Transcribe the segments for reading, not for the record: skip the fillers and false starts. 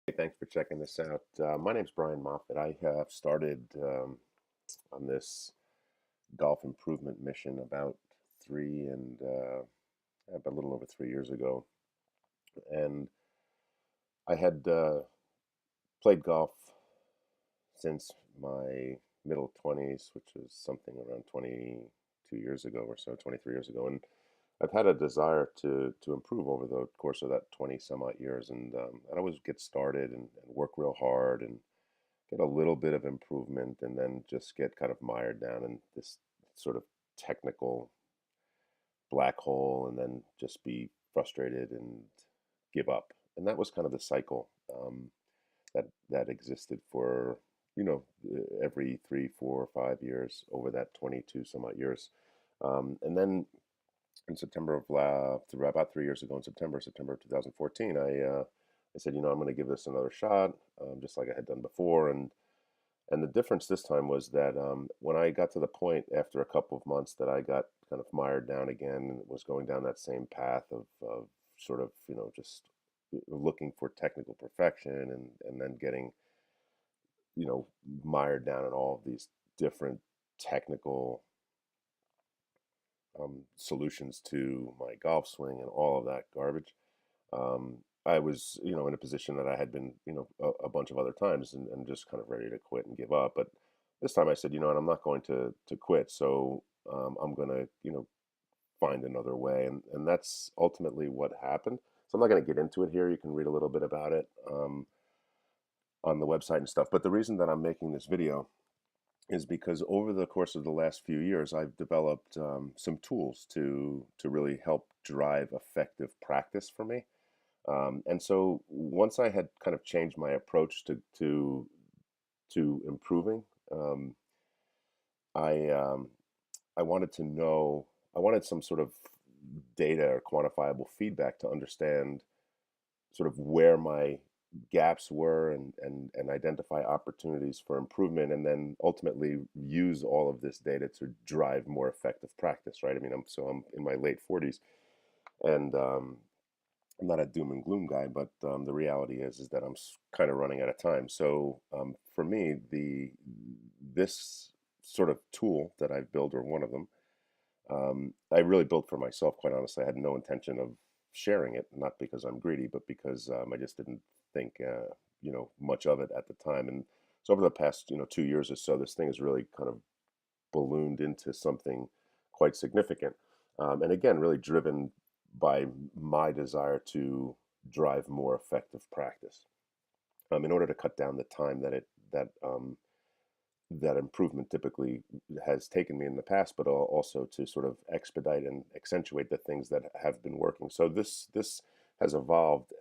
Hey, thanks for checking this out. My name's Brian Moffat. I have started on this golf improvement mission about a little over 3 years ago, and I had played golf since my middle 20s, which was something around 22 years ago or so, 23 years ago, and I've had a desire to improve over the course of that 20 some odd years, and I'd always get started and work real hard and get a little bit of improvement and then just get kind of mired down in this sort of technical black hole and then just be frustrated and give up. And that was kind of the cycle that existed for every 3, 4, 5 years over that 22 some odd years. And then in September of through about 3 years ago, in September of 2014, I said, I'm going to give this another shot, just like I had done before, and the difference this time was that when I got to the point after a couple of months that I got kind of mired down again and was going down that same path of sort of, just looking for technical perfection and then getting, mired down in all of these different technical solutions to my golf swing and all of that garbage. I was, in a position that I had been, a bunch of other times and just kind of ready to quit and give up. But this time I said, what, I'm not going to quit. So I'm going to, find another way. And that's ultimately what happened. So I'm not going to get into it here. You can read a little bit about it on the website and stuff. But the reason that I'm making this video is because over the course of the last few years, I've developed some tools to really help drive effective practice for me. And so once I had kind of changed my approach to improving, um, I I wanted to know, I wanted some sort of data or quantifiable feedback to understand sort of where my gaps were and identify opportunities for improvement, and then ultimately use all of this data to drive more effective practice. Right? I mean, I'm in my late 40s, and I'm not a doom and gloom guy, but the reality is that I'm kind of running out of time. So for me, the this sort of tool that I've built, or one of them, I really built for myself. Quite honestly, I had no intention of sharing it, not because I'm greedy, but because I just didn't think much of it at the time. And so over the past 2 years or so, this thing has really kind of ballooned into something quite significant. And again, really driven by my desire to drive more effective practice. In order to cut down the time that improvement typically has taken me in the past, but also to sort of expedite and accentuate the things that have been working. So this has evolved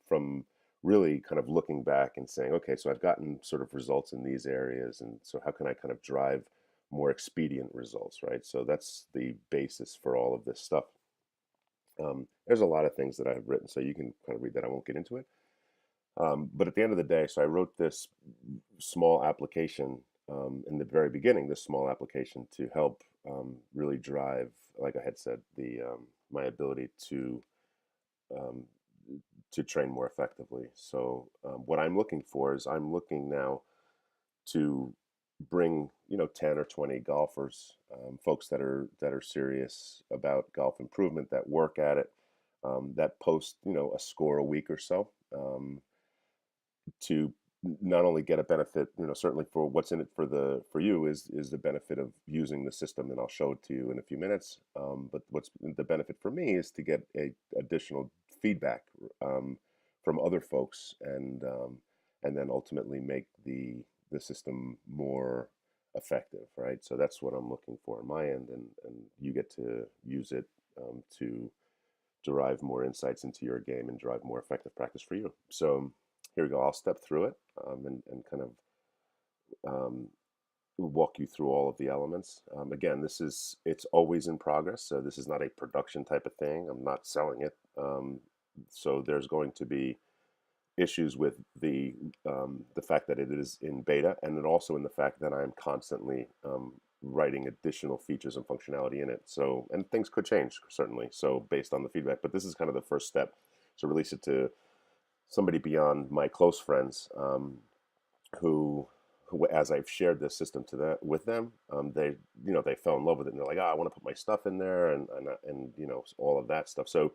from really kind of looking back and saying, okay, so I've gotten sort of results in these areas, and so how can I kind of drive more expedient results, right? So that's the basis for all of this stuff. There's a lot of things that I've written, so you can kind of read that. I won't get into it. But at the end of the day, so I wrote this small application in the very beginning, this small application to help really drive, like I had said, the my ability um, to train more effectively. So what I'm looking for is I'm looking now to bring 10 or 20 golfers, folks that are serious about golf improvement, that work at it, that post a score a week or so. To not only get a benefit, certainly for what's in it for you is the benefit of using the system, and I'll show it to you in a few minutes. But what's the benefit for me is to get a additional feedback from other folks, and then ultimately make the system more effective, right? So that's what I'm looking for on my end, and you get to use it to derive more insights into your game and drive more effective practice for you. So here we go. I'll step through it and kind of um, walk you through all of the elements. Again, it's always in progress, so this is not a production type of thing. I'm not selling it. So there's going to be issues with the fact that it is in beta, and then also in the fact that I'm constantly writing additional features and functionality in it. So, and things could change certainly. So based on the feedback, but this is kind of the first step to release it to somebody beyond my close friends, who as I've shared this system to them with them, they they fell in love with it, and they're like, I want to put my stuff in there, and all of that stuff. So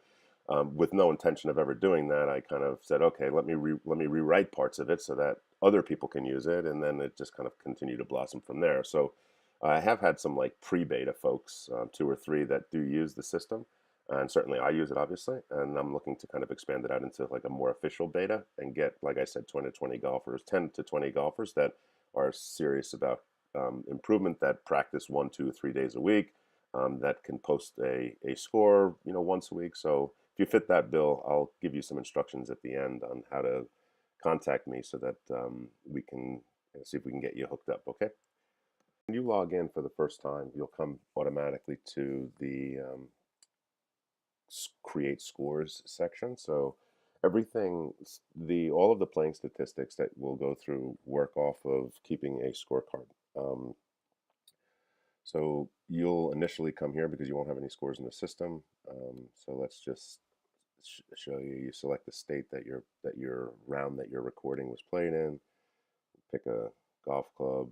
with no intention of ever doing that, I kind of said, okay, let me rewrite parts of it so that other people can use it, and then it just kind of continued to blossom from there. So I have had some like pre-beta folks, two or three that do use the system, and certainly I use it obviously, and I'm looking to kind of expand it out into like a more official beta and get, like I said, 20 golfers, 10 to 20 golfers that are serious about improvement, that practice 1, 2, 3 days a week, that can post a score, once a week. So if you fit that bill, I'll give you some instructions at the end on how to contact me so that we can see if we can get you hooked up. Okay. When you log in for the first time, you'll come automatically to the create scores section. So everything, the all of the playing statistics that we'll go through work off of keeping a scorecard. So you'll initially come here because you won't have any scores in the system. So let's just show you. You select the state that your round that you're recording was played in. Pick a golf club.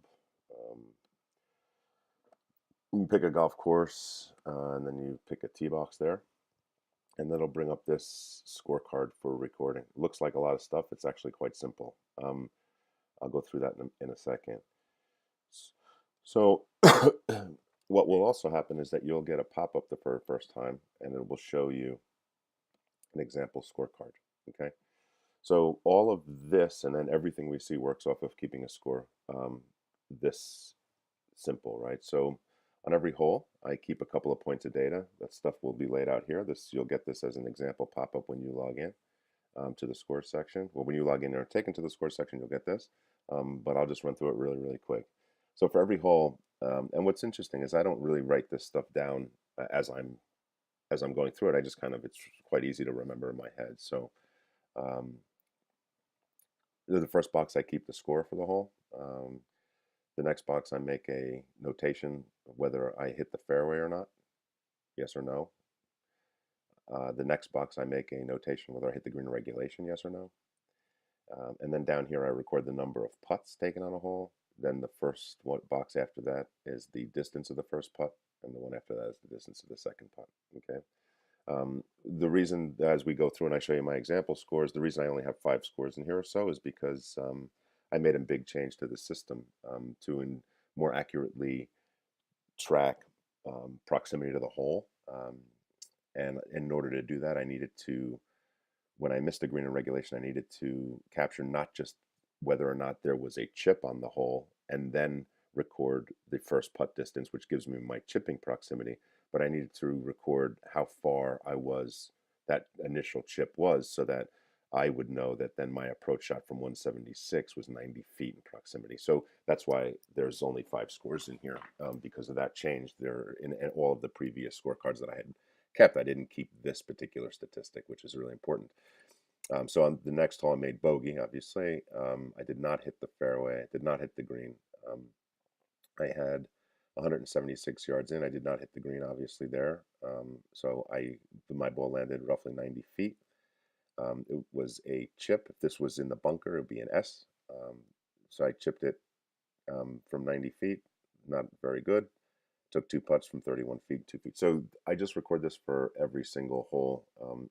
You pick a golf course, and then you pick a tee box there, and that'll bring up this scorecard for recording. It looks like a lot of stuff. It's actually quite simple. I'll go through that in a second. So what will also happen is that you'll get a pop-up the first time, and it will show you an example scorecard. Okay. So all of this and then everything we see works off of keeping a score. This simple, right? So on every hole, I keep a couple of points of data. That stuff will be laid out here. You'll get this as an example pop-up when you log in to the score section. Well, when you log in or taken to the score section, you'll get this. But I'll just run through it really, really quick. So for every hole, and what's interesting is I don't really write this stuff down as I'm going through it. I just kind of, it's quite easy to remember in my head. So um, the first box I keep the score for the hole. The next box I make a notation whether I hit the fairway or not, yes or no. The next box I make a notation whether I hit the green regulation, yes or no. And then down here I record the number of putts taken on a hole. Then the first box after that is the distance of the first putt, and the one after that is the distance of the second putt. Okay. The reason, as we go through and I show you my example scores, the reason I only have 5 scores in here or so is because I made a big change to the system to more accurately track proximity to the hole. And in order to do that, I needed to, when I missed a green in regulation, I needed to capture not just whether or not there was a chip on the hole and then record the first putt distance, which gives me my chipping proximity, but I needed to record how far that initial chip was, so that I would know that then my approach shot from 176 was 90 feet in proximity. So that's why there's only 5 scores in here, because of that change. There in all of the previous scorecards that I had kept, I didn't keep this particular statistic, which is really important. So on the next hole, I made bogey, obviously. I did not hit the fairway. I did not hit the green. I had 176 yards in. I did not hit the green, obviously, there. So my ball landed roughly 90 feet. It was a chip. If this was in the bunker, it would be an S. So I chipped it from 90 feet. Not very good. Took 2 putts from 31 feet, 2 feet. So I just record this for every single hole.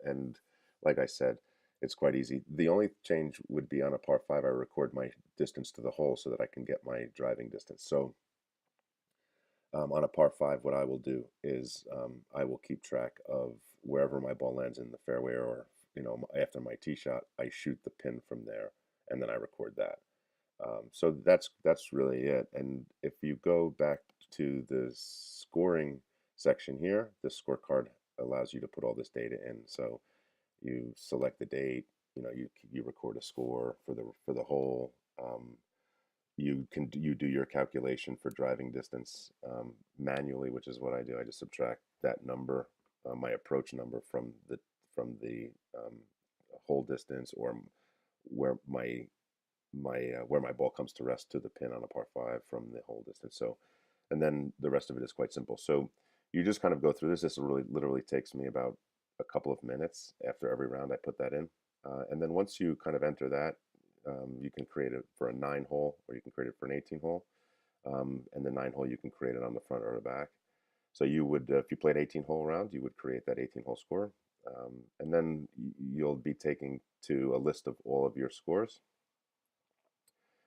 And like I said, it's quite easy. The only change would be on a par 5. I record my distance to the hole so that I can get my driving distance. So on a par 5, what I will do is I will keep track of wherever my ball lands in the fairway, or after my tee shot, I shoot the pin from there, and then I record that. So that's really it. And if you go back to the scoring section here, the scorecard allows you to put all this data in. So you select the date, you record a score for the hole. You do your calculation for driving distance manually, which is what I do. I just subtract that number, my approach number, from the hole distance, or where my ball comes to rest to the pin on a par 5 from the hole distance. So, and then the rest of it is quite simple. So you just kind of go through this. This really literally takes me about a couple of minutes after every round I put that in. And then once you kind of enter that, you can create it for a 9-hole, or you can create it for an 18-hole. And the 9-hole, you can create it on the front or the back. So you would, if you played 18-hole round, you would create that 18-hole score. And then you'll be taking to a list of all of your scores.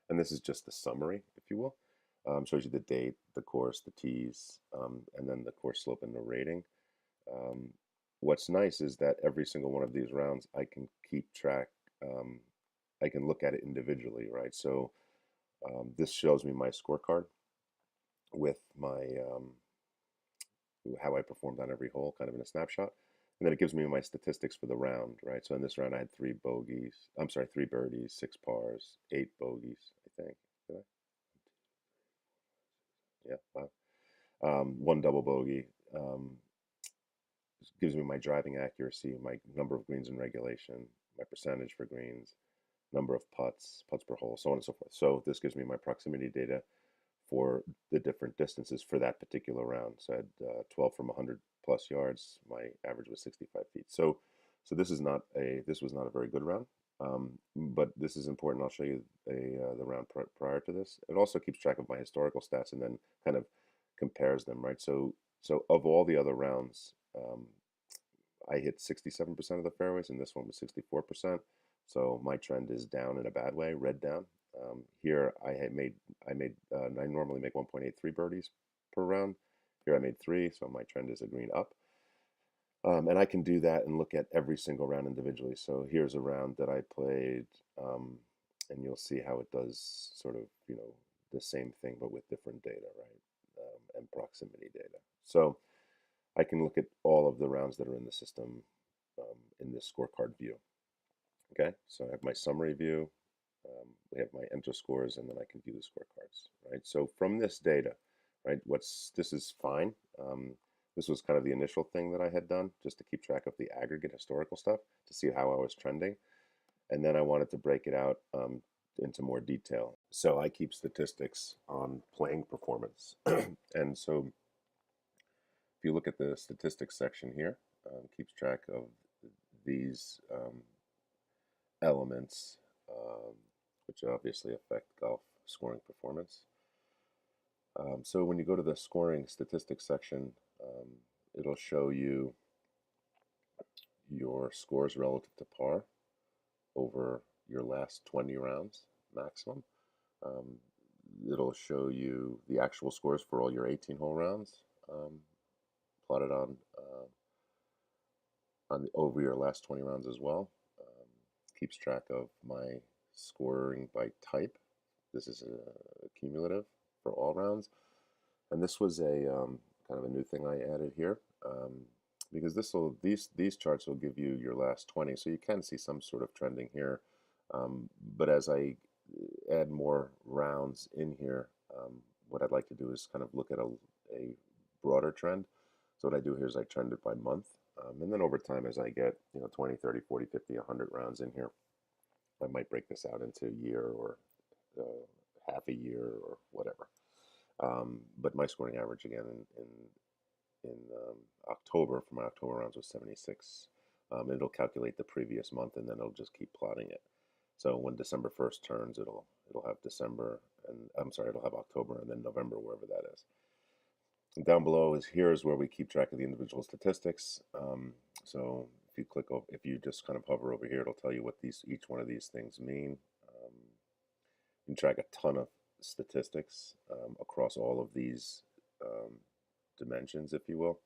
And this is just the summary, if you will. Shows you the date, the course, the tees, and then the course slope and the rating. Um, what's nice is that every single one of these rounds, I can keep track. I can look at it individually, right? So this shows me my scorecard with my how I performed on every hole, kind of in a snapshot. And then it gives me my statistics for the round, right? So in this round, I had 3 bogeys. I'm sorry, 3 birdies, 6 pars, 8 bogeys, I think. Did I? Yeah, wow. 1 double bogey. Gives me my driving accuracy, my number of greens in regulation, my percentage for greens, number of putts per hole, so on and so forth. So this gives me my proximity data for the different distances for that particular round. So I had 12 from 100 plus yards. My average was 65 feet. So this was not a very good round. But this is important. I'll show you the round prior to this. It also keeps track of my historical stats and then kind of compares them, right? So of all the other rounds, I hit 67% of the fairways, and this one was 64%. So my trend is down in a bad way, red down. Here I normally make 1.83 birdies per round. Here I made 3, so my trend is a green up. And I can do that and look at every single round individually. So here's a round that I played, and you'll see how it does sort of, the same thing, but with different data, right? And proximity data. So I can look at all of the rounds that are in the system in this scorecard view. Okay, so I have my summary view, we have my enter scores, and then I can view the scorecards, right? So from this data, right, this is fine. This was kind of the initial thing that I had done just to keep track of the aggregate historical stuff to see how I was trending. And then I wanted to break it out into more detail. So I keep statistics on playing performance. And so if you look at the statistics section here, keeps track of these elements, which obviously affect golf scoring performance. So when you go to the scoring statistics section, it'll show you your scores relative to par over your last 20 rounds maximum. Um, it'll show you the actual scores for all your 18-hole rounds, plotted over your last 20 rounds as well. Keeps track of my scoring by type. This is cumulative for all rounds, and this was a kind of a new thing I added here, because these charts will give you your last 20, so you can see some sort of trending here. But as I add more rounds in here, what I'd like to do is kind of look at a broader trend. So what I do here is I trend it by month, and then over time, as I get 20, 30, 40, 50, 100 rounds in here, I might break this out into a year or half a year or whatever. But my scoring average again in October for my October rounds was 76. It'll calculate the previous month, and then it'll just keep plotting it. So when December 1st turns, it'll have December, and I'm sorry, it'll have October and then November, wherever that is. And down below here's where we keep track of the individual statistics. So if you just kind of hover over here, it'll tell you what each one of these things mean. You can track a ton of statistics across all of these dimensions, if you will.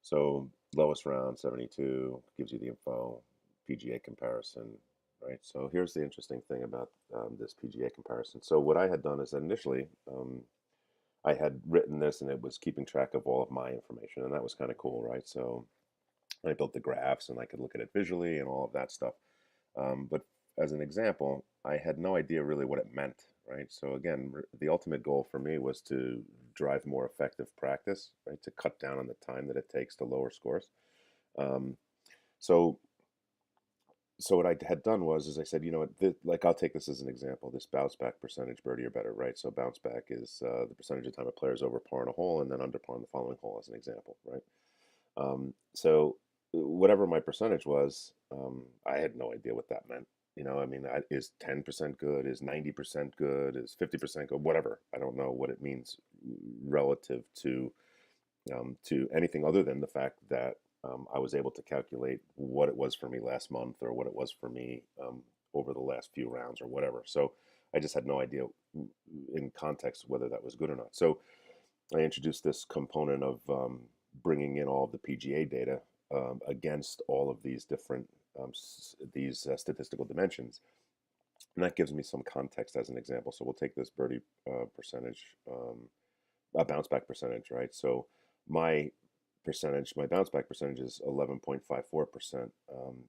So lowest round 72 gives you the info, PGA comparison, right? So here's the interesting thing about this PGA comparison. So what I had done is that initially I had written this, and it was keeping track of all of my information, and that was kind of cool, right? So I built the graphs, and I could look at it visually and all of that stuff. But as an example, I had no idea really what it meant, right? So again, the ultimate goal for me was to drive more effective practice, right? To cut down on the time that it takes to lower scores. Um, so what I had done was I said, like I'll take this as an example, this bounce back percentage, birdie or better, right? So bounce back is the percentage of time a player is over par in a hole and then under par in the following hole, as an example, right? So whatever my percentage was, I had no idea what that meant. I mean, is 10% good? Is 90% good? Is 50% good? Whatever. I don't know what it means relative to anything other than the fact that I was able to calculate what it was for me last month or what it was for me over the last few rounds or whatever. So I just had no idea in context whether that was good or not. So I introduced this component of bringing in all of the PGA data against all of these different statistical dimensions, and that gives me some context as an example. So we'll take this birdie percentage, a bounce back percentage, right? So my my bounce back percentage is 11.54%,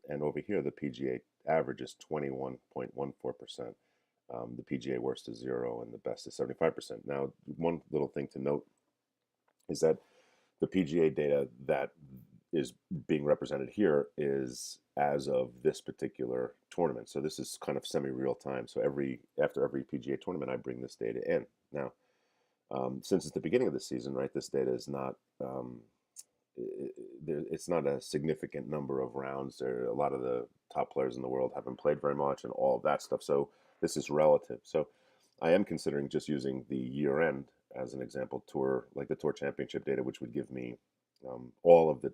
and over here the PGA average is 21.14%. The PGA worst is 0, and the best is 75%. Now, one little thing to note is that the PGA data that is being represented here is as of this particular tournament. So this is kind of semi-real time. So after every PGA tournament, I bring this data in. Now, since it's the beginning of the season, right, this data is not it's not a significant number of rounds. A lot of the top players in the world haven't played very much and all of that stuff. So this is relative. So I am considering just using the year end as an example, like the tour championship data, which would give me all of the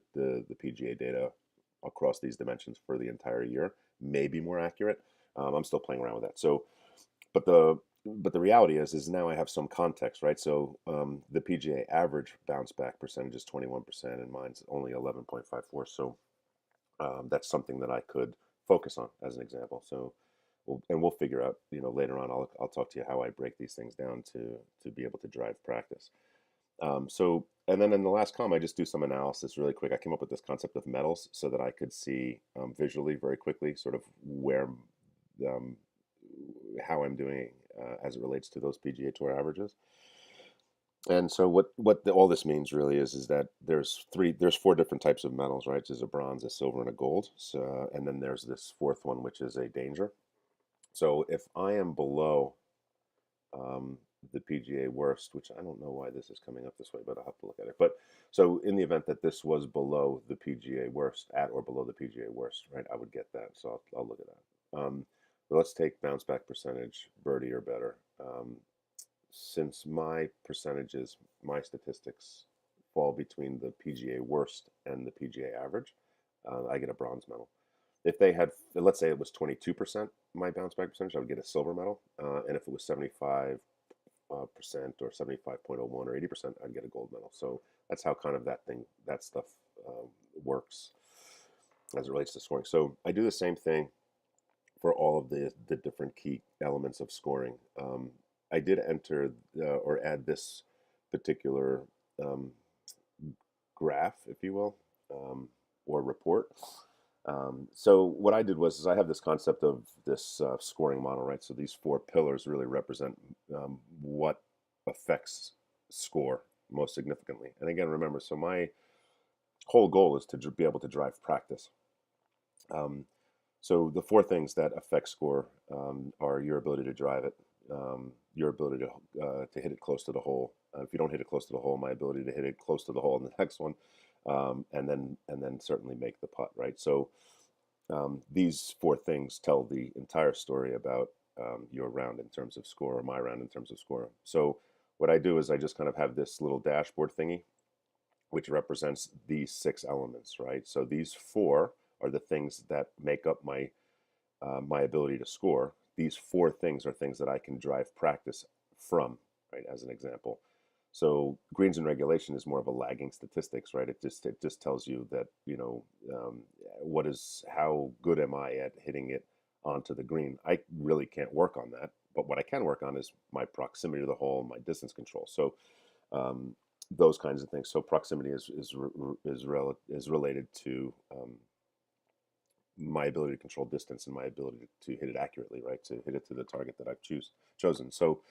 PGA data across these dimensions for the entire year, may be more accurate. I'm still playing around with that. So, but the reality is now I have some context, right? So the PGA average bounce back percentage is 21%, and mine's only 11.54. So that's something that I could focus on as an example. So, we'll figure out, later on. I'll talk to you how I break these things down to be able to drive practice. And then in the last column, I just do some analysis really quick. I came up with this concept of metals so that I could see visually very quickly sort of where um, how I'm doing as it relates to those PGA Tour averages. And so all this means really is that there's four different types of metals, right? There's a bronze, a silver, and a gold. So, and then there's this fourth one, which is a danger. So if I am below um, the PGA worst, which I don't know why this is coming up this way, but I'll have to look at it. But so in the event that this was below the PGA worst, at or below the PGA worst, right, I would get that. So I'll look at that. But let's take bounce back percentage, birdie or better. Since my percentages, my statistics fall between the PGA worst and the PGA average, I get a bronze medal. If they had, let's say it was 22%, my bounce back percentage, I would get a silver medal. And if it was 75% or 75.01 or 80%, I'd get a gold medal. So that's how kind of that stuff works as it relates to scoring. So I do the same thing for all of the different key elements of scoring. I did enter or add this particular um, graph, if you will, or report. So what I did was I have this concept of this scoring model, right? So these four pillars really represent what affects score most significantly. And again, remember, so my whole goal is to be able to drive practice. Um, so the four things that affect score are your ability to drive it, your ability to hit it close to the hole. If you don't hit it close to the hole, my ability to hit it close to the hole in the next one, and then certainly make the putt, right? So these four things tell the entire story about your round in terms of score, or my round in terms of score. So what I do is I just kind of have this little dashboard thingy, which represents these six elements, right? So these four are the things that make up my ability to score. These four things are things that I can drive practice from, right? As an example. So greens in regulation is more of a lagging statistics, right? It just tells you that how good am I at hitting it onto the green. I really can't work on that, but what I can work on is my proximity to the hole, my distance control. So um, those kinds of things. So proximity is related to my ability to control distance and my ability to hit it accurately, right? To hit it to the target that I've chosen. So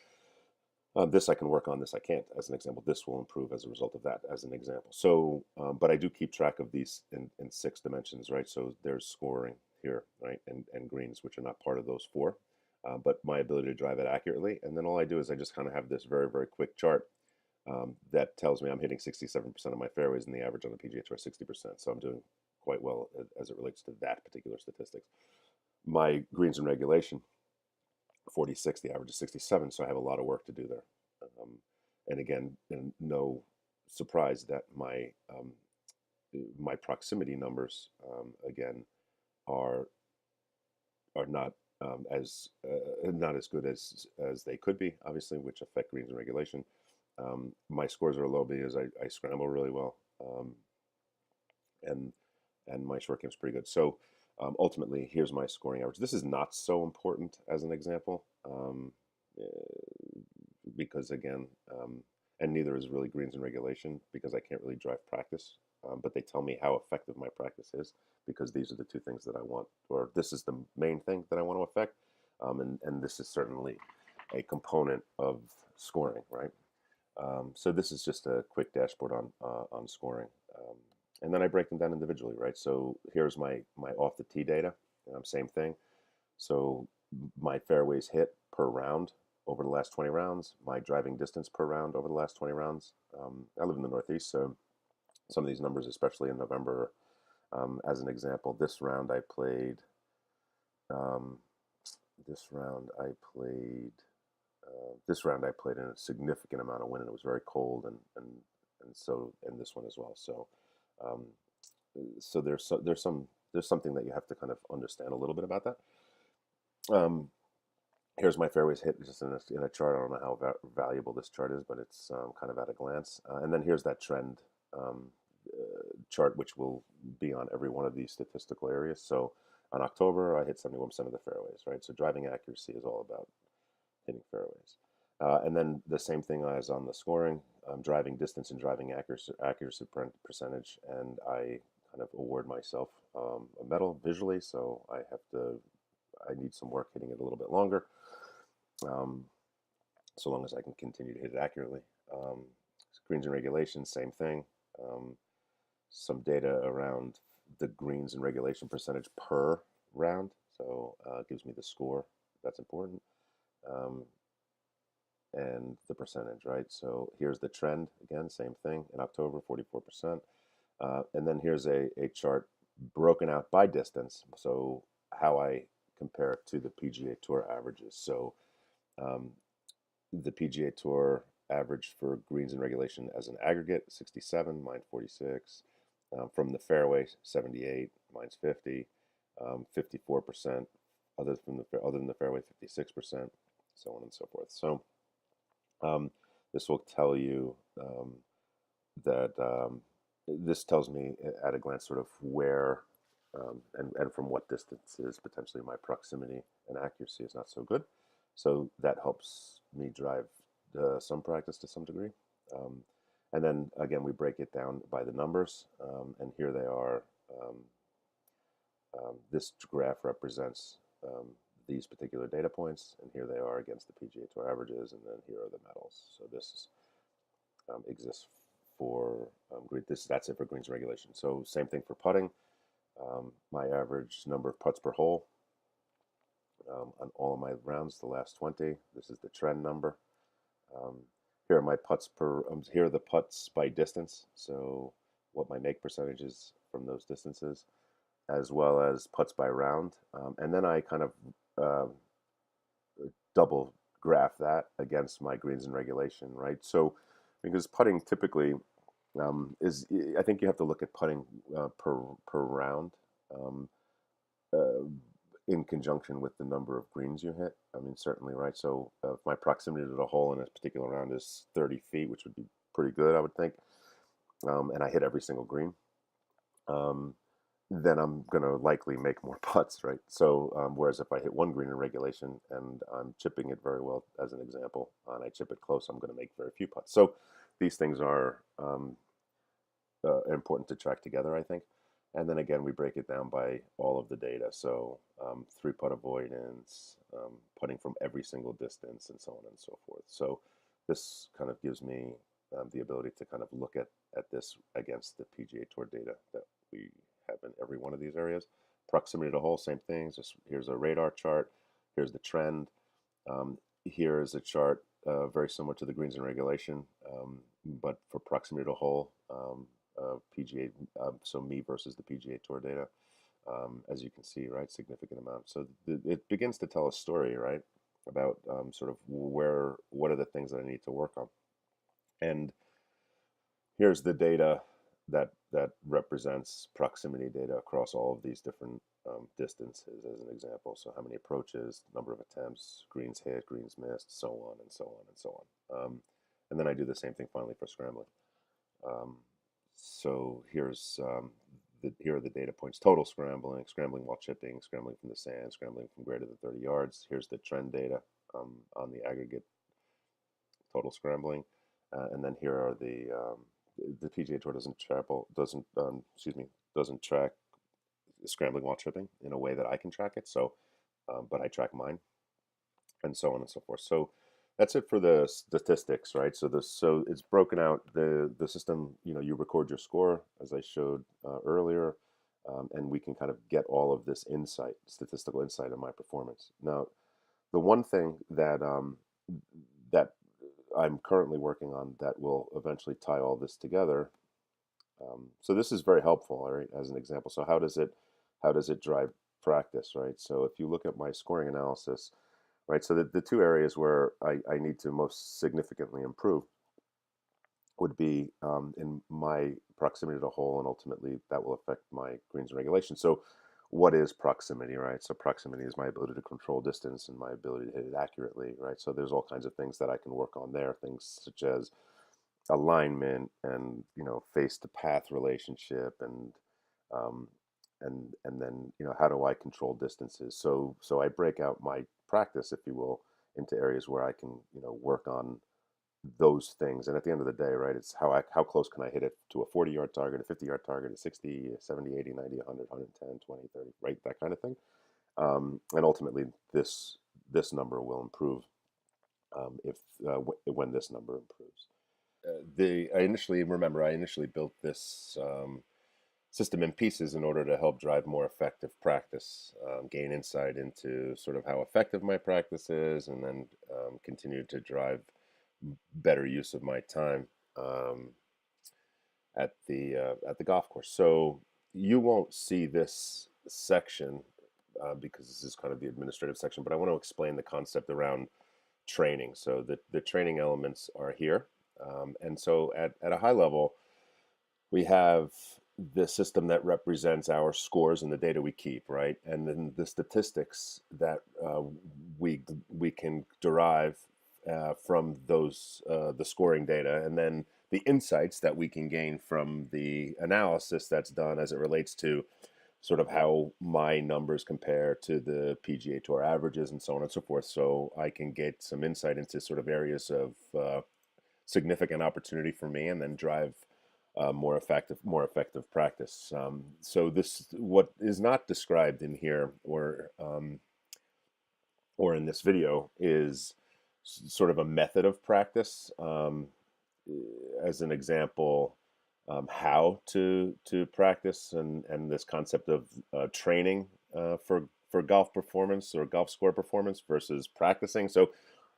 this I can work on, this I can't, as an example. This will improve as a result of that, as an example. So, but I do keep track of these in six dimensions, right? So there's scoring here, right? And greens, which are not part of those four. But my ability to drive it accurately. And then all I do is I just kind of have this very, very quick chart that tells me I'm hitting 67% of my fairways, and the average on the PGA Tour is 60%. So I'm doing quite well as it relates to that particular statistics. My greens in regulation, 46, the average is 67, so I have a lot of work to do there. And again, no surprise that my proximity numbers again are not not as good as they could be, obviously, which affect greens and regulation. My scores are low because I scramble really well, and my short game's pretty good. So ultimately, here's my scoring average. This is not so important as an example, because again, and neither is really greens and regulation because I can't really drive practice. But they tell me how effective my practice is because these are the two things that I want, or this is the main thing that I want to affect, and this is certainly a component of scoring, right? So this is just a quick dashboard on scoring, and then I break them down individually, right? So here's my off the tee data, same thing. So my fairways hit per round over the last 20 rounds, my driving distance per round over the last 20 rounds. I live in the Northeast, so some of these numbers, especially in November, as an example, this round I played. Um, this round I played. This round I played in a significant amount of wind, and it was very cold, and so and this one as well. So, um, so there's something that you have to kind of understand a little bit about that. Here's my fairways hit just in a chart. I don't know how valuable this chart is, but it's kind of at a glance. And then here's that trend chart, which will be on every one of these statistical areas. So on October, I hit 71% of the fairways, right? So driving accuracy is all about hitting fairways. And then the same thing as on the scoring, driving distance and driving accuracy percentage. And I kind of award myself a medal visually, so I need some work hitting it a little bit longer, so long as I can continue to hit it accurately. Greens and regulations, same thing. Some data around the greens and regulation percentage per round, so it gives me the score. That's important. And the percentage, right? So here's the trend, again, same thing, in October, 44%. And then here's a chart broken out by distance, so how I compare it to the PGA Tour averages. So the PGA Tour average for greens in regulation as an aggregate, 67, mine 46. From the fairway, 78, mine's 50. 54% other than the fairway, 56%, so on and so forth. So this will tell you that this tells me at a glance sort of where and from what distances potentially my proximity and accuracy is not so good. So that helps me drive some practice to some degree. And then again, we break it down by the numbers, and here they are. This graph represents these particular data points, and here they are against the PGA Tour averages, and then here are the medals. So this exists for that's it for greens regulation. So same thing for putting. My average number of putts per hole on all of my rounds, the last 20. This is the trend number. Here are my putts per. Here are the putts by distance. So what my make percentage is from those distances, as well as putts by round. And then I kind of double graph that against my greens in regulation, right? So because putting typically is, I think you have to look at putting per round in conjunction with the number of greens you hit. I mean, certainly, right? So if my proximity to the hole in a particular round is 30 feet, which would be pretty good, I would think, and I hit every single green, then I'm going to likely make more putts, right? So whereas if I hit one green in regulation and I'm chipping it very well, as an example, and I chip it close, I'm going to make very few putts. So these things are important to track together, I think. And then again, we break it down by all of the data. So three-putt avoidance, putting from every single distance, and so on and so forth. So this kind of gives me the ability to kind of look at this against the PGA Tour data that we have in every one of these areas. Proximity to hole, same thing. Just here's a radar chart. Here's the trend. Here is a chart very similar to the greens in regulation, but for proximity to hole, PGA, so me versus the PGA Tour data. As you can see, right, significant amount. So it begins to tell a story, right, about sort of what are the things that I need to work on. And here's the data that represents proximity data across all of these different distances as an example. So how many approaches, number of attempts, greens hit, greens missed, so on and so on and so on. And then I do the same thing finally for scrambling. So here are the data points: total scrambling, scrambling while chipping, scrambling from the sand, scrambling from greater than 30 yards. Here's the trend data on the aggregate total scrambling, and then here are the PGA Tour doesn't track scrambling while chipping in a way that I can track it. So, but I track mine, and so on and so forth. So that's it for the statistics, right? So it's broken out. The system, you record your score as I showed earlier, and we can kind of get all of this statistical insight of my performance. Now, the one thing that I'm currently working on that will eventually tie all this together. So this is very helpful, right, as an example. So how does it drive practice, right? So if you look at my scoring analysis, right, so the two areas where I need to most significantly improve would be in my proximity to the hole, and ultimately that will affect my greens and regulation. So what is proximity, right? So proximity is my ability to control distance and my ability to hit it accurately, right? So there's all kinds of things that I can work on there, things such as alignment and face to path relationship um, and then how do I control distances. So I break out my practice, if you will, into areas where I can work on those things. And at the end of the day, right, it's how close can I hit it to a 40-yard target, a 50-yard target, a 60, 70, 80, 90, 100, 110, 20, 30, right, that kind of thing. And ultimately this number will improve if when this number improves. I initially built this system in pieces in order to help drive more effective practice, gain insight into sort of how effective my practice is, and then continue to drive better use of my time at the golf course. So you won't see this section because this is kind of the administrative section, but I want to explain the concept around training. So the training elements are here. And so at a high level, we have the system that represents our scores and the data we keep, right? And then the statistics that we can derive from those the scoring data, and then the insights that we can gain from the analysis that's done as it relates to sort of how my numbers compare to the PGA Tour averages and so on and so forth. So I can get some insight into sort of areas of significant opportunity for me, and then drive more effective practice. So this what is not described in here or in this video is sort of a method of practice. As an example, how to practice and this concept of training for golf performance or golf score performance versus practicing. So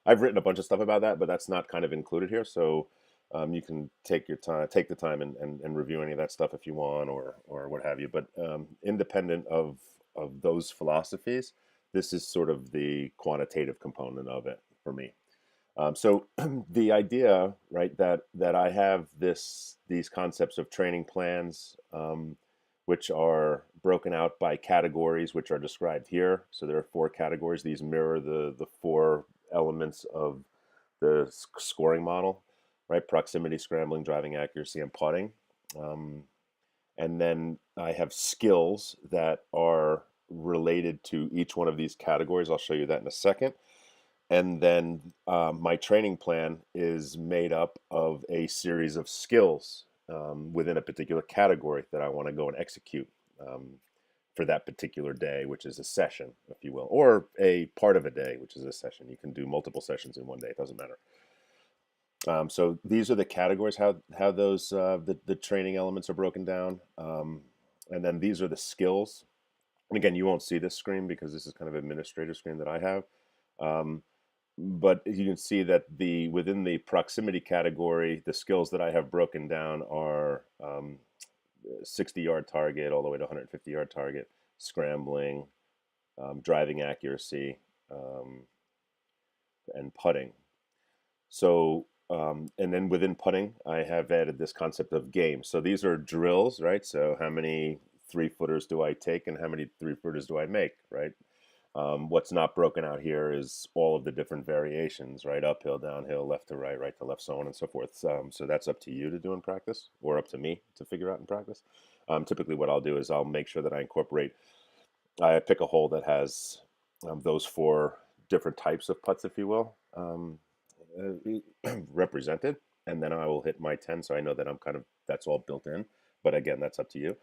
I've written a bunch of stuff about that, but that's not kind of included here. So you can take the time and review any of that stuff if you want, or what have you. But independent of those philosophies, this is sort of the quantitative component of it for me. So the idea, right, that I have these concepts of training plans, which are broken out by categories, which are described here. So there are 4 categories. These mirror the 4 elements of the scoring model, right? Proximity, scrambling, driving accuracy, and putting. And then I have skills that are related to each one of these categories. I'll show you that in a second. And then my training plan is made up of a series of skills within a particular category that I want to go and execute for that particular day, which is a session, if you will, or a part of a day, which is a session. You can do multiple sessions in one day. It doesn't matter. So these are the categories, how those the training elements are broken down. And then these are the skills. And again, you won't see this screen because this is kind of administrative screen that I have. but you can see that within the proximity category, the skills that I have broken down are 60-yard target all the way to 150-yard target, scrambling, driving accuracy, um, and putting. So, and then within putting, I have added this concept of game. So these are drills, right? So how many 3-footers do I take and how many 3-footers do I make, right? What's not broken out here is all of the different variations, right? Uphill, downhill, left to right, right to left, so on and so forth. So that's up to you to do in practice, or up to me to figure out in practice. Typically, what I'll do is I'll make sure that I pick a hole that has those 4 different types of putts, if you will, represented, and then I will hit my 10, so I know that that's all built in. But again, that's up to you.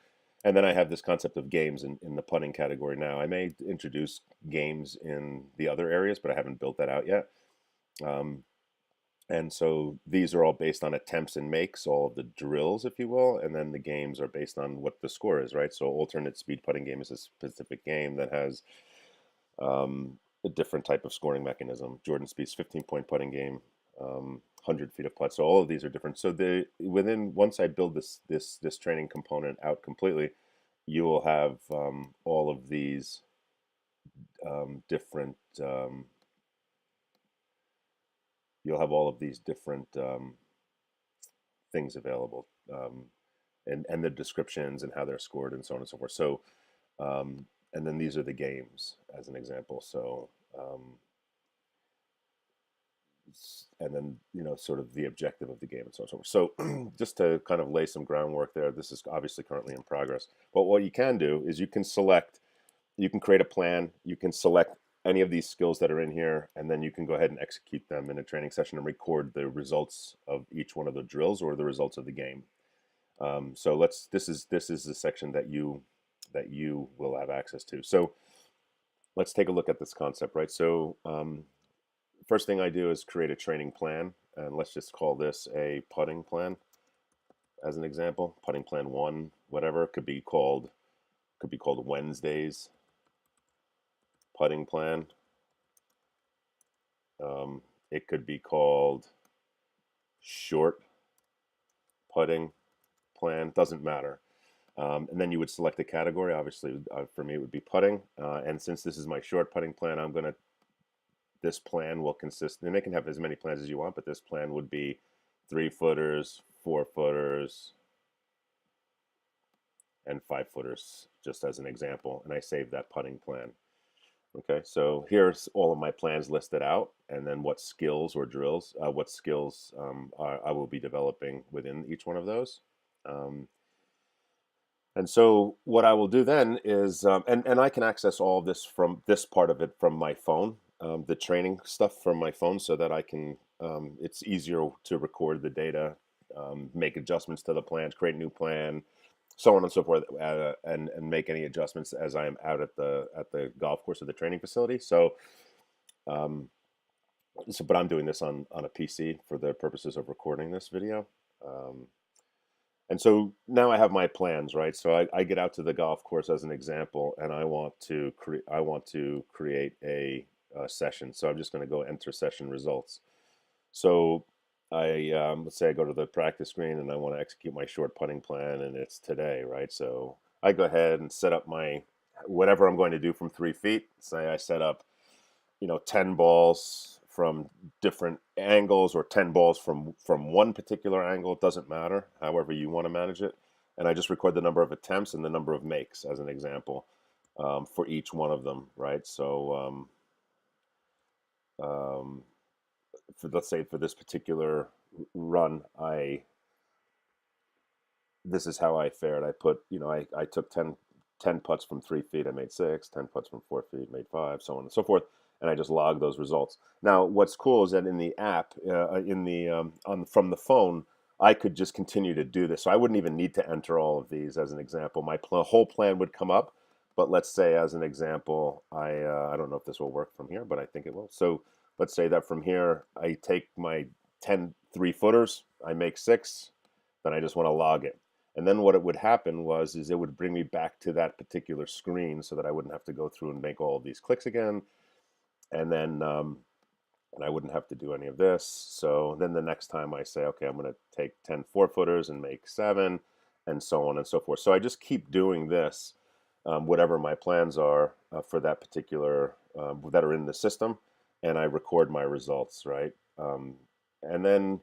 And then I have this concept of games in the putting category now. I may introduce games in the other areas, but I haven't built that out yet. Um, and so these are all based on attempts and makes, all of the drills, if you will, and then the games are based on what the score is, right? So alternate speed putting game is a specific game that has a different type of scoring mechanism. Jordan Spieth's 15-point putting game, 100 feet of putt. So all of these are different. So once I build this training component out completely, you will have all of these different. You'll have all of these different things available, and the descriptions and how they're scored and so on and so forth. So, and then these are the games as an example. So, and then sort of the objective of the game and so on and so forth. So, just to kind of lay some groundwork there, this is obviously currently in progress. But what you can do is you can create a plan, you can select any of these skills that are in here, and then you can go ahead and execute them in a training session and record the results of each one of the drills or the results of the game. So this is the section that you will have access to. So let's take a look at this concept, right? So first thing I do is create a training plan, and let's just call this a putting plan as an example. Putting plan 1, whatever. It could be called Wednesdays putting plan. It could be called short putting plan. Doesn't matter. And then you would select a category. Obviously, for me, it would be putting. And since this is my short putting plan, this plan will consist, and they can have as many plans as you want, but this plan would be 3-footers, 4-footers, and 5-footers, just as an example. And I save that putting plan. Okay, so here's all of my plans listed out, and then what skills or drills, what skills I will be developing within each one of those. And so what I will do then is, and I can access all of this from this part of it from my phone, the training stuff from my phone, so that I can, it's easier to record the data, make adjustments to the plans, create a new plan, so on and so forth, and make any adjustments as I am out at the golf course or the training facility. So, but I'm doing this on a PC for the purposes of recording this video. And so now I have my plans, right? So I get out to the golf course as an example, and I want to create a session. So I'm just going to go enter session results. So let's say I go to the practice screen and I want to execute my short putting plan, and it's today, right? So I go ahead and set up my whatever I'm going to do from 3 feet. Say I set up 10 balls from different angles, or 10 balls from one particular angle. It doesn't matter, however you want to manage it. And I just record the number of attempts and the number of makes as an example, for each one of them, right? So let's say for this particular run, this is how I fared. I put, I took 10 putts from 3 feet, I made 6, 10 putts from 4 feet, made 5, so on and so forth. And I just log those results. Now, what's cool is that in the app, from the phone, I could just continue to do this. So I wouldn't even need to enter all of these as an example. My whole plan would come up. But let's say, as an example, I don't know if this will work from here, but I think it will. So let's say that from here, I take my 10 3-footers, I make 6, then I just want to log it. And then what it would happen is it would bring me back to that particular screen so that I wouldn't have to go through and make all of these clicks again. And then and I wouldn't have to do any of this. So then the next time I say, okay, I'm going to take 10 4-footers and make 7, and so on and so forth. So I just keep doing this, whatever my plans are for that particular, that are in the system, and I record my results, right? And then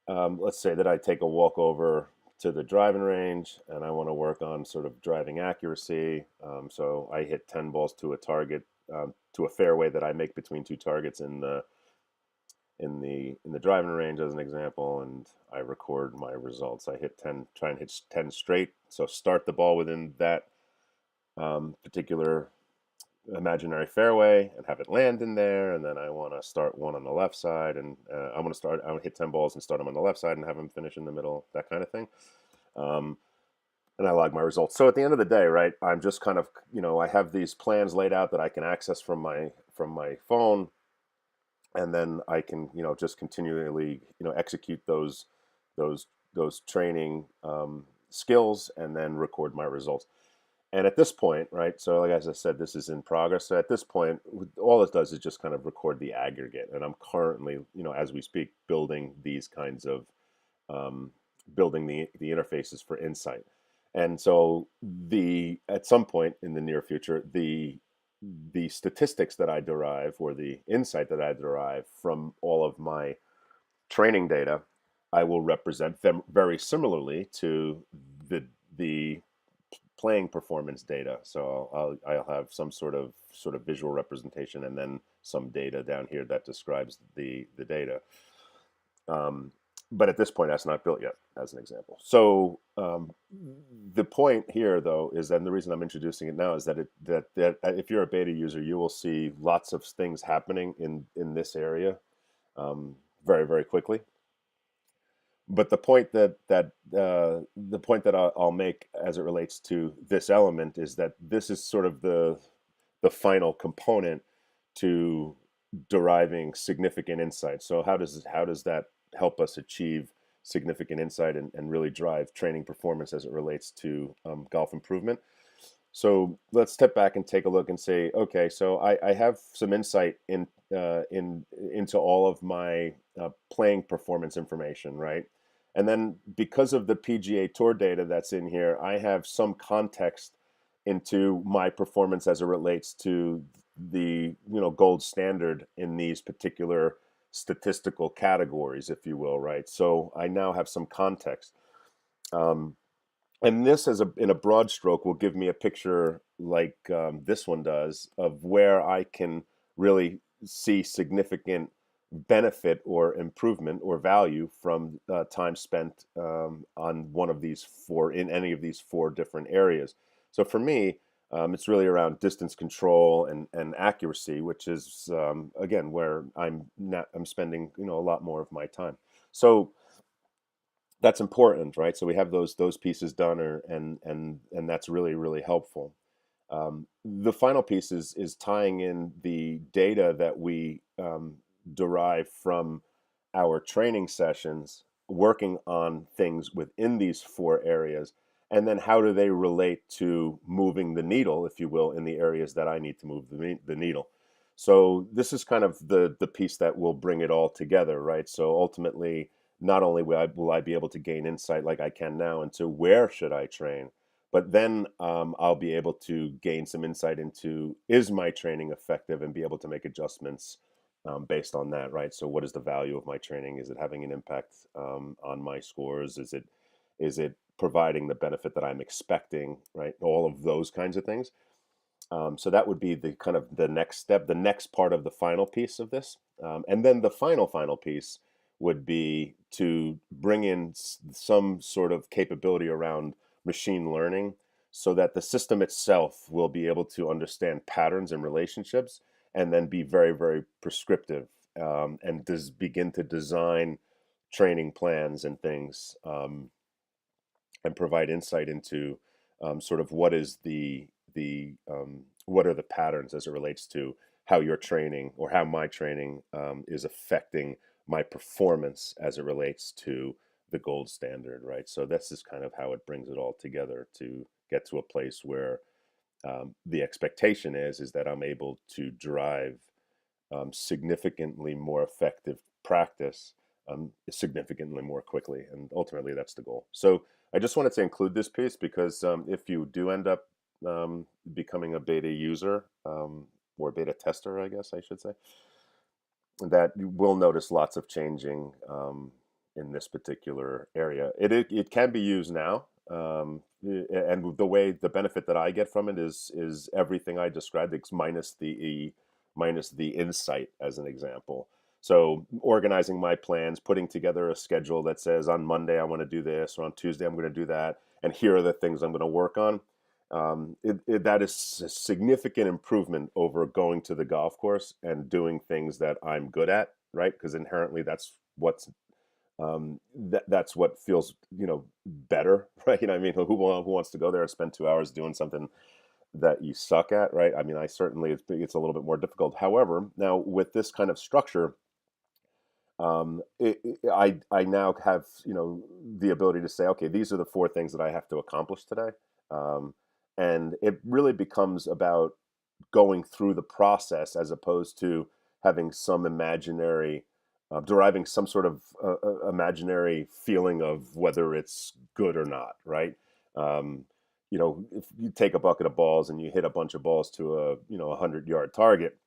let's say that I take a walk over to the driving range and I want to work on sort of driving accuracy. So I hit 10 balls to a target, to a fairway that I make between two targets in the driving range as an example, and I record my results. I hit 10, try and hit 10 straight. So start the ball within that particular imaginary fairway and have it land in there, and then I want to start one on the left side, and I want to hit 10 balls and start them on the left side and have them finish in the middle, that kind of thing. Um, and I log my results. So at the end of the day, right, I'm just kind of, I have these plans laid out that I can access from my phone, and then I can, just continually, execute those those training skills, and then record my results. And at this point, right, so like as I said, this is in progress. So at this point, all it does is just kind of record the aggregate. And I'm currently, as we speak, building these kinds of, building the interfaces for Insight. And so at some point in the near future, the statistics that I derive, or the insight that I derive from all of my training data, I will represent them very similarly to the playing performance data. So I'll have some sort of visual representation, and then some data down here that describes the data. But at this point, that's not built yet, as an example. So the point here, though, is, and the reason I'm introducing it now, is that that if you're a beta user, you will see lots of things happening in this area very, very quickly. But the point that I'll make as it relates to this element is that this is sort of the final component to deriving significant insight. So how does that help us achieve significant insight, and really drive training performance as it relates to golf improvement? So let's step back and take a look and say, okay, so I have some insight into all of my playing performance information, right? And then because of the PGA Tour data that's in here, I have some context into my performance as it relates to the gold standard in these particular statistical categories, if you will, right? So I now have some context. And this, in a broad stroke, will give me a picture like this one does, of where I can really see significant benefit or improvement or value from time spent on one of these four, in any of these four different areas. So for me, it's really around distance control and accuracy, which is again where I'm spending a lot more of my time. So that's important, right? So we have those pieces done, and that's really, really helpful. The final piece is tying in the data that we derive from our training sessions, working on things within these four areas, and then how do they relate to moving the needle, if you will, in the areas that I need to move the needle. So this is kind of the piece that will bring it all together, right? So ultimately, not only will I be able to gain insight like I can now into where should I train, but then I'll be able to gain some insight into, is my training effective, and be able to make adjustments based on that, right? So what is the value of my training? Is it having an impact on my scores? Is it providing the benefit that I'm expecting, right? All of those kinds of things. So that would be the kind of the next step, the next part of the final piece of this. And then the final piece would be to bring in some sort of capability around machine learning, so that the system itself will be able to understand patterns and relationships, and then be very, very prescriptive, and does begin to design training plans and things, and provide insight into sort of what are the patterns as it relates to how your training, or how my training is affecting my performance as it relates to the gold standard, right? So this is kind of how it brings it all together to get to a place where the expectation is that I'm able to drive significantly more effective practice significantly more quickly. And ultimately, that's the goal. So I just wanted to include this piece because if you do end up becoming a beta user or beta tester, I guess I should say, that you will notice lots of changing in this particular area. It can be used now, and the benefit that I get from it is everything I described, minus the insight as an example. So organizing my plans, putting together a schedule that says on Monday I want to do this, or on Tuesday I'm going to do that, and here are the things I'm going to work on. That is a significant improvement over going to the golf course and doing things that I'm good at, right? Because inherently that's what feels better, right? I mean, who wants to go there and spend 2 hours doing something that you suck at, right? I mean, I certainly it's a little bit more difficult. However, now with this kind of structure, I now have the ability to say, okay, these are the 4 things that I have to accomplish today, um, and it really becomes about going through the process as opposed to having some imaginary, deriving some sort of imaginary feeling of whether it's good or not, right? Um, if you take a bucket of balls and you hit a bunch of balls to a 100-yard target,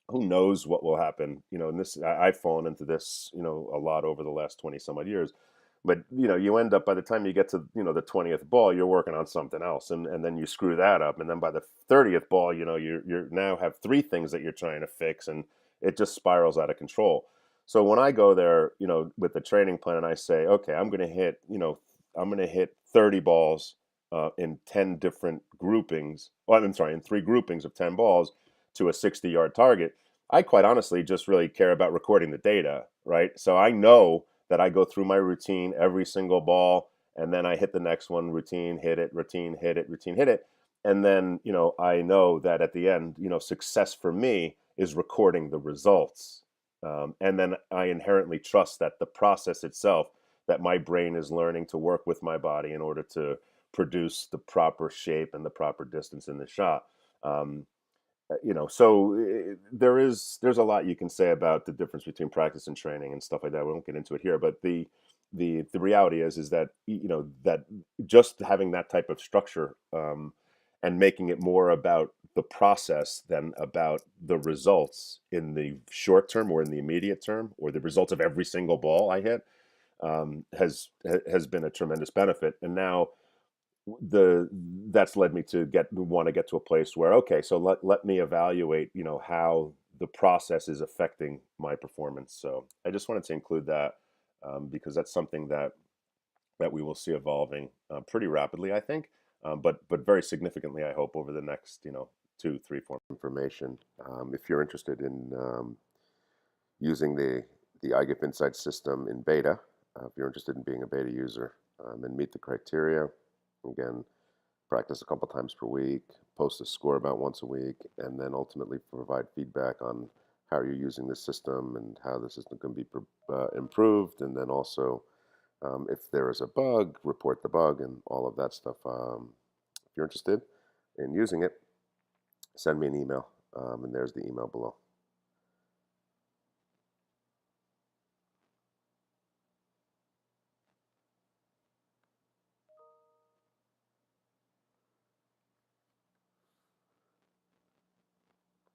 who knows what will happen? And I've fallen into this, a lot over the last 20 some odd years. But you end up, by the time you get to the 20th ball, you're working on something else, and then you screw that up, and then by the 30th ball, you're now have 3 things that you're trying to fix, and it just spirals out of control. So when I go there, with the training plan, and I say, okay, I'm going to hit 30 balls in 10 different groupings. Well, I'm sorry, in 3 groupings of 10 balls to a 60-yard target. I quite honestly just really care about recording the data, right? So I know that I go through my routine every single ball, and then I hit the next one, routine, hit it, routine, hit it, routine, hit it. And then, I know that at the end, success for me is recording the results. And then I inherently trust that the process itself, that my brain is learning to work with my body in order to produce the proper shape and the proper distance in the shot. Um, so there's a lot you can say about the difference between practice and training and stuff like that. We won't get into it here, but the reality is that that just having that type of structure, and making it more about the process than about the results in the short term or in the immediate term, or the results of every single ball I hit, has been a tremendous benefit. And now that's led me to want to get to a place where, okay, so let me evaluate how the process is affecting my performance. So I just wanted to include that, because that's something that we will see evolving pretty rapidly, I think, but very significantly, I hope, over the next 2, 3, 4 information. If you're interested in using the IGIF Insights system in beta, if you're interested in being a beta user, and meet the criteria, again, practice a couple times per week, post a score about once a week, and then ultimately provide feedback on how you're using the system and how the system can be improved. And then also, if there is a bug, report the bug and all of that stuff. If you're interested in using it, send me an email, and there's the email below.